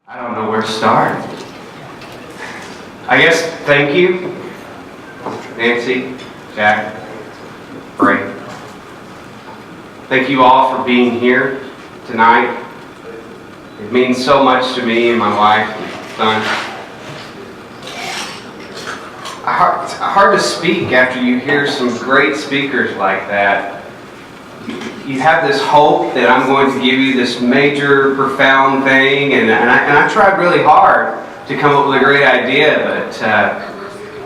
I don't know where to start. I guess thank you, Nancy, Jack, Bray. Thank you all for being here tonight. It means so much to me and my wife and son. It's hard to speak after you hear some great speakers like that. You have this hope that I'm going to give you this major, profound thing, and I tried really hard to come up with a great idea, but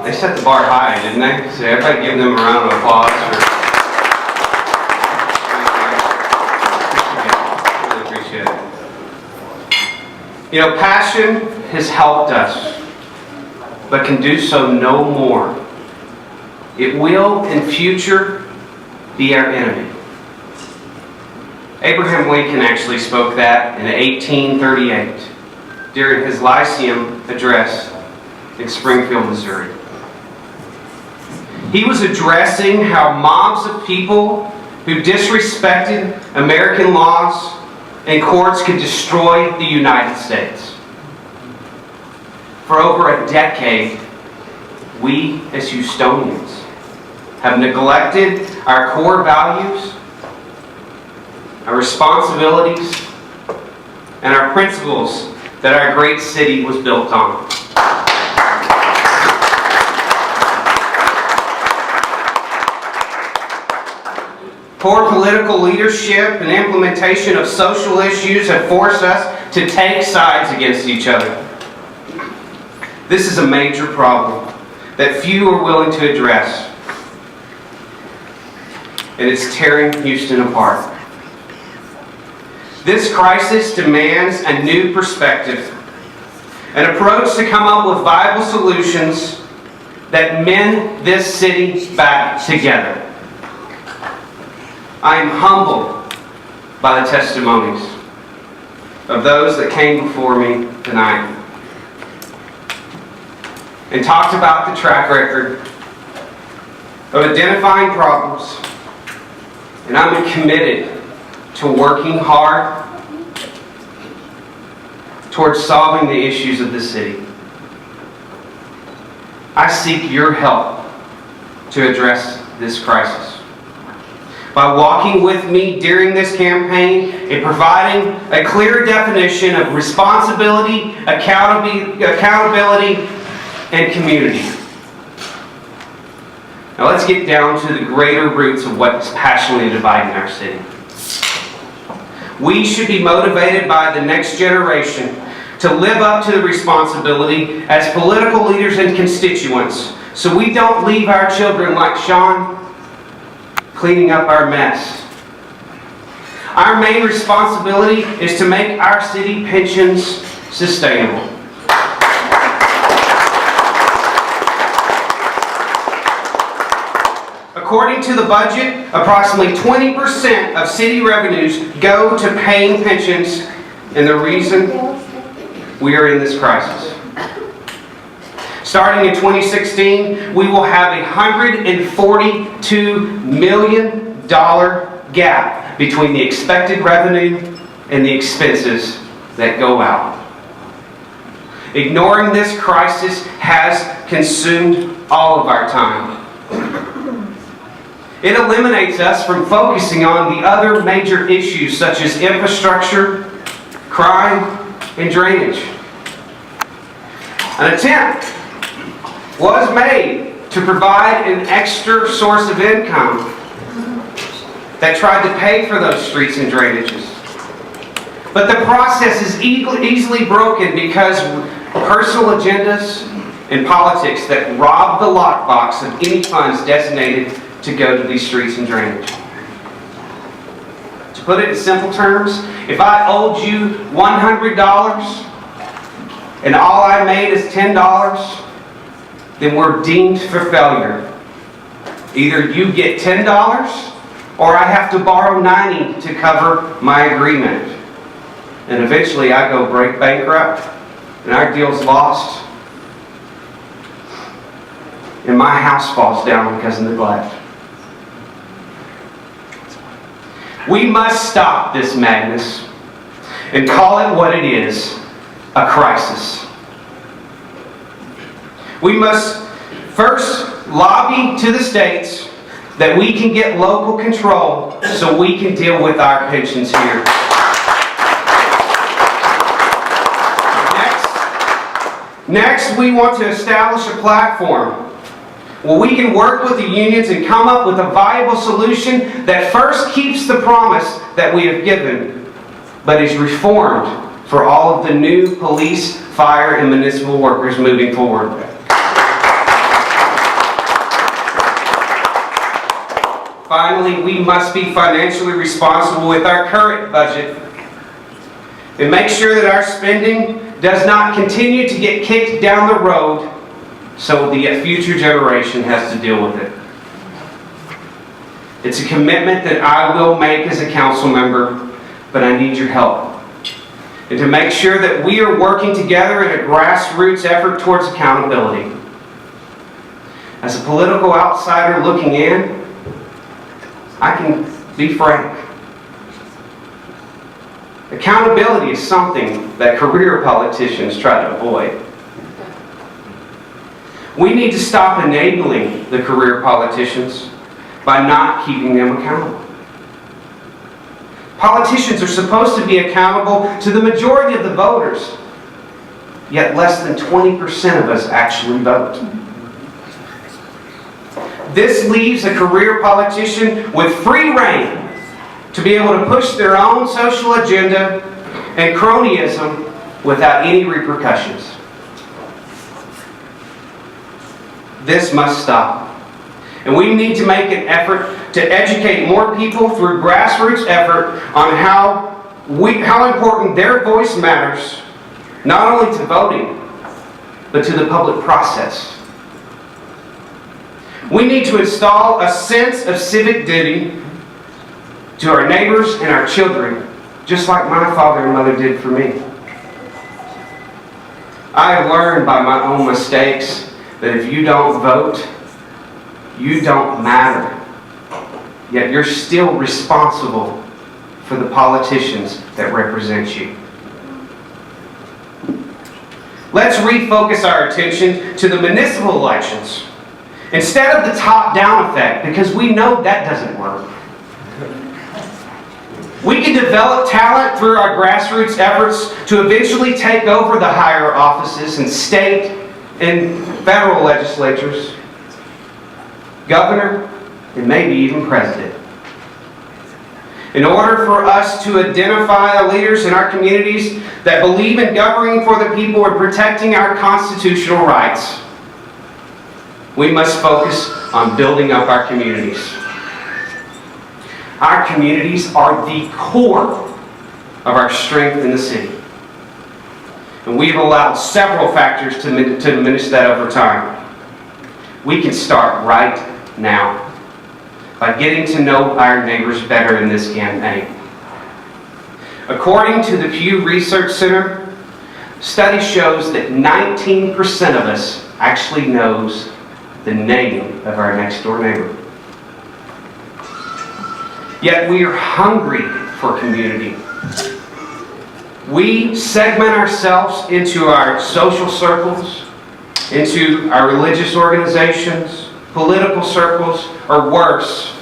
they set the bar high, didn't they? So everybody give them a round of applause. Really appreciate it. You know, passion has helped us, but can do so no more. It will, in future, be our enemy. Abraham Lincoln actually spoke that in 1838 during his Lyceum address in Springfield, Missouri. He was addressing how mobs of people who disrespected American laws and courts could destroy the United States. For over a decade, we as Houstonians have neglected our core values, our responsibilities, and our principles that our great city was built on. Poor political leadership and implementation of social issues have forced us to take sides against each other. This is a major problem that few are willing to address, and it's tearing Houston apart. This crisis demands a new perspective, an approach to come up with viable solutions that mend this city back together. I am humbled by the testimonies of those that came before me tonight and talked about the track record of identifying problems, and I'm committed to working hard towards solving the issues of the city. I seek your help to address this crisis by walking with me during this campaign and providing a clear definition of responsibility, accountability, and community. Now let's get down to the greater roots of what's passionately dividing our city. We should be motivated by the next generation to live up to the responsibility as political leaders and constituents, so we don't leave our children like Sean cleaning up our mess. Our main responsibility is to make our city pensions sustainable. According to the budget, approximately 20% of city revenues go to paying pensions, and the reason we are in this crisis. Starting in 2016, we will have a $142 million gap between the expected revenue and the expenses that go out. Ignoring this crisis has consumed all of our time. It eliminates us from focusing on the other major issues such as infrastructure, crime, and drainage. An attempt was made to provide an extra source of income that tried to pay for those streets and drainages. But the process is easily broken because personal agendas and politics that rob the lockbox of any funds designated to go to these streets and drainage. To put it in simple terms, if I owed you $100 and all I made is $10, then we're deemed for failure. Either you get $10 or I have to borrow $90 to cover my agreement. And eventually I go bankrupt and our deal's lost and my house falls down because of neglect. We must stop this madness and call it what it is: a crisis. We must first lobby to the states that we can get local control so we can deal with our pensions here. Next, we want to establish a platform where we can work with the unions and come up with a viable solution that first keeps the promise that we have given, but is reformed for all of the new police, fire, and municipal workers moving forward. Finally, we must be financially responsible with our current budget and make sure that our spending does not continue to get kicked down the road so the future generation has to deal with it. It's a commitment that I will make as a council member, but I need your help. And to make sure that we are working together in a grassroots effort towards accountability. As a political outsider looking in, I can be frank. Accountability is something that career politicians try to avoid. We need to stop enabling the career politicians by not keeping them accountable. Politicians are supposed to be accountable to the majority of the voters, yet less than 20% of us actually vote. This leaves a career politician with free rein to be able to push their own social agenda and cronyism without any repercussions. This must stop. And we need to make an effort to educate more people through grassroots effort on how important their voice matters, not only to voting, but to the public process. We need to install a sense of civic duty to our neighbors and our children, just like my father and mother did for me. I have learned by my own mistakes that if you don't vote, you don't matter. Yet you're still responsible for the politicians that represent you. Let's refocus our attention to the municipal elections instead of the top-down effect, because we know that doesn't work. We can develop talent through our grassroots efforts to eventually take over the higher offices in state and federal legislatures, governor, and maybe even president. In order for us to identify leaders in our communities that believe in governing for the people and protecting our constitutional rights, we must focus on building up our communities. Our communities are the core of our strength in the city. And we've allowed several factors to diminish that over time. We can start right now by getting to know our neighbors better in this campaign. According to the Pew Research Center, study shows that 19% of us actually knows the name of our next door neighbor. Yet we are hungry for community. We segment ourselves into our social circles, into our religious organizations, political circles, or worse,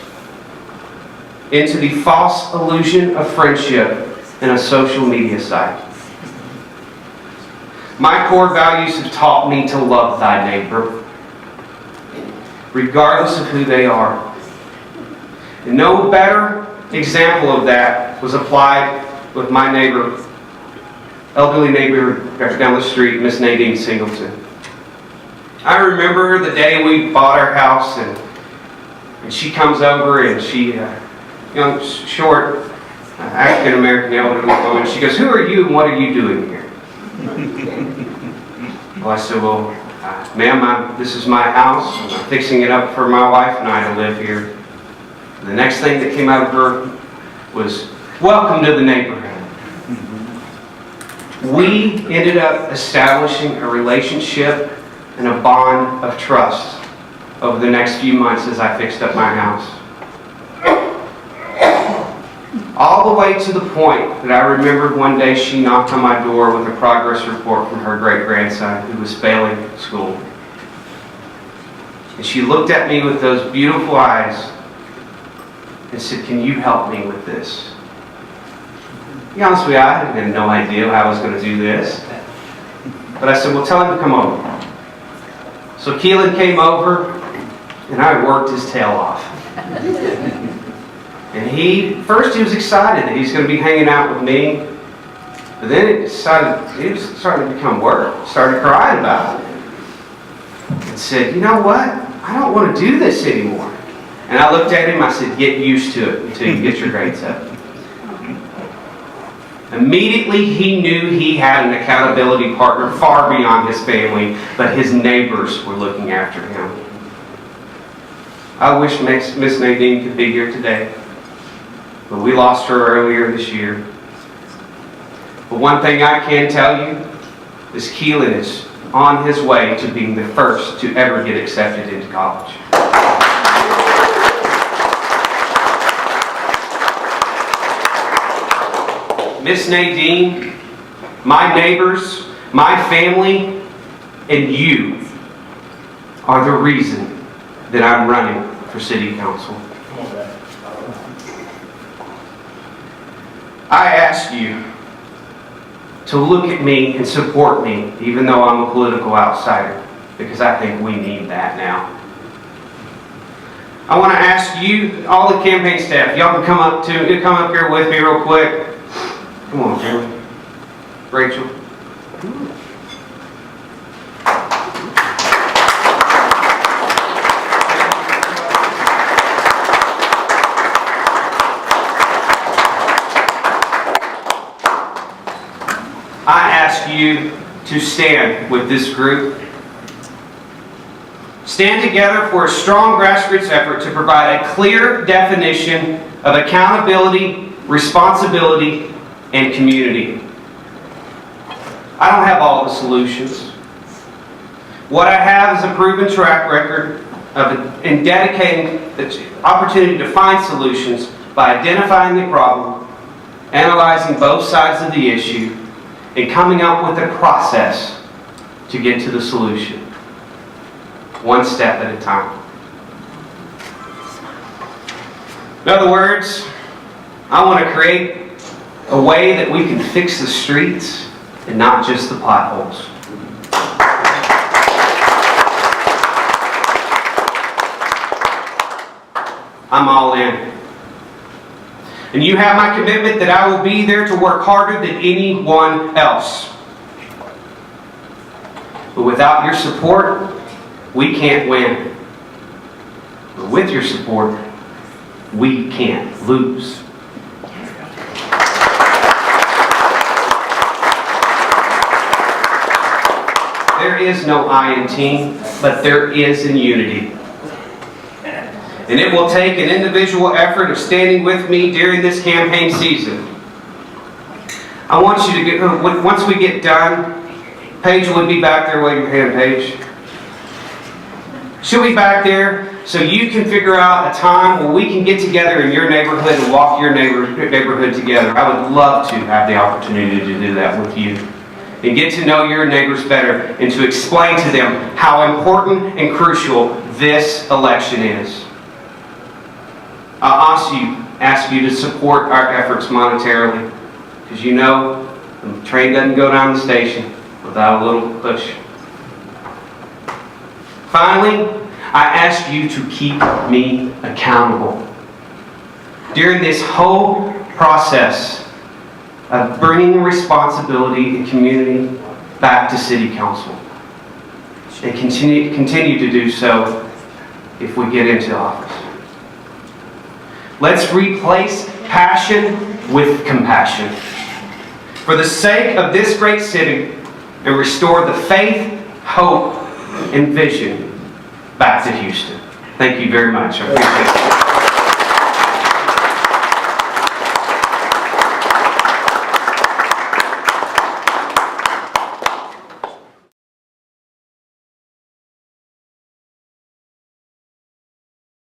into the false illusion of friendship in a social media site. My core values have taught me to love thy neighbor, regardless of who they are. And no better example of that was applied with my neighbor, elderly neighbor down the street, Miss Nadine Singleton. I remember the day we bought our house, and she comes over, and she, young, short, African-American elderly woman, she goes, "Who are you and what are you doing here?" Well, I said, "Well, ma'am, this is my house. I'm fixing it up for my wife and I to live here." The next thing that came out of her was, "Welcome to the neighborhood." We ended up establishing a relationship and a bond of trust over the next few months as I fixed up my house. All the way to the point that I remembered one day she knocked on my door with a progress report from her great-grandson who was failing school. And she looked at me with those beautiful eyes and said, "Can you help me with this?" To be honest with you, I had no idea how I was going to do this. But I said, "Well, tell him to come over." So Keelan came over, and I worked his tail off. And first he was excited that he's going to be hanging out with me. But then it was starting to become work. Started crying about it. And said, "You know what? I don't want to do this anymore." And I looked at him, I said, "Get used to it until you get your grades up." Immediately he knew he had an accountability partner far beyond his family, but his neighbors were looking after him. I wish Miss Nadine could be here today, but we lost her earlier this year. But one thing I can tell you is Keelan is on his way to being the first to ever get accepted into college. Miss Nadine, my neighbors, my family, and you are the reason that I'm running for City Council. I ask you to look at me and support me, even though I'm a political outsider, because I think we need that now. I want to ask you, all the campaign staff, y'all can come up here with me real quick. Come on, Jeremy. Rachel. I ask you to stand with this group. Stand together for a strong grassroots effort to provide a clear definition of accountability, responsibility, and community. I don't have all the solutions. What I have is a proven track record in dedicating the opportunity to find solutions by identifying the problem, analyzing both sides of the issue, and coming up with a process to get to the solution, one step at a time. In other words, I want to create a way that we can fix the streets and not just the potholes. I'm all in. And you have my commitment that I will be there to work harder than anyone else. But without your support, we can't win. But with your support, we can't lose. There is no I in team, but there is in unity. And it will take an individual effort of standing with me during this campaign season. I want you to once we get done, Paige will be back there. Wave your hand, Paige. She'll be back there so you can figure out a time where we can get together in your neighborhood and walk your neighborhood together. I would love to have the opportunity to do that with you and get to know your neighbors better and to explain to them how important and crucial this election is. I'll ask you to support our efforts monetarily, because you know the train doesn't go down the station without a little push. Finally, I ask you to keep me accountable during this whole process of bringing responsibility and community back to City Council, and continue to do so if we get into office. Let's replace passion with compassion for the sake of this great city and restore the faith, hope, and vision back to Houston. Thank you very much. I appreciate it.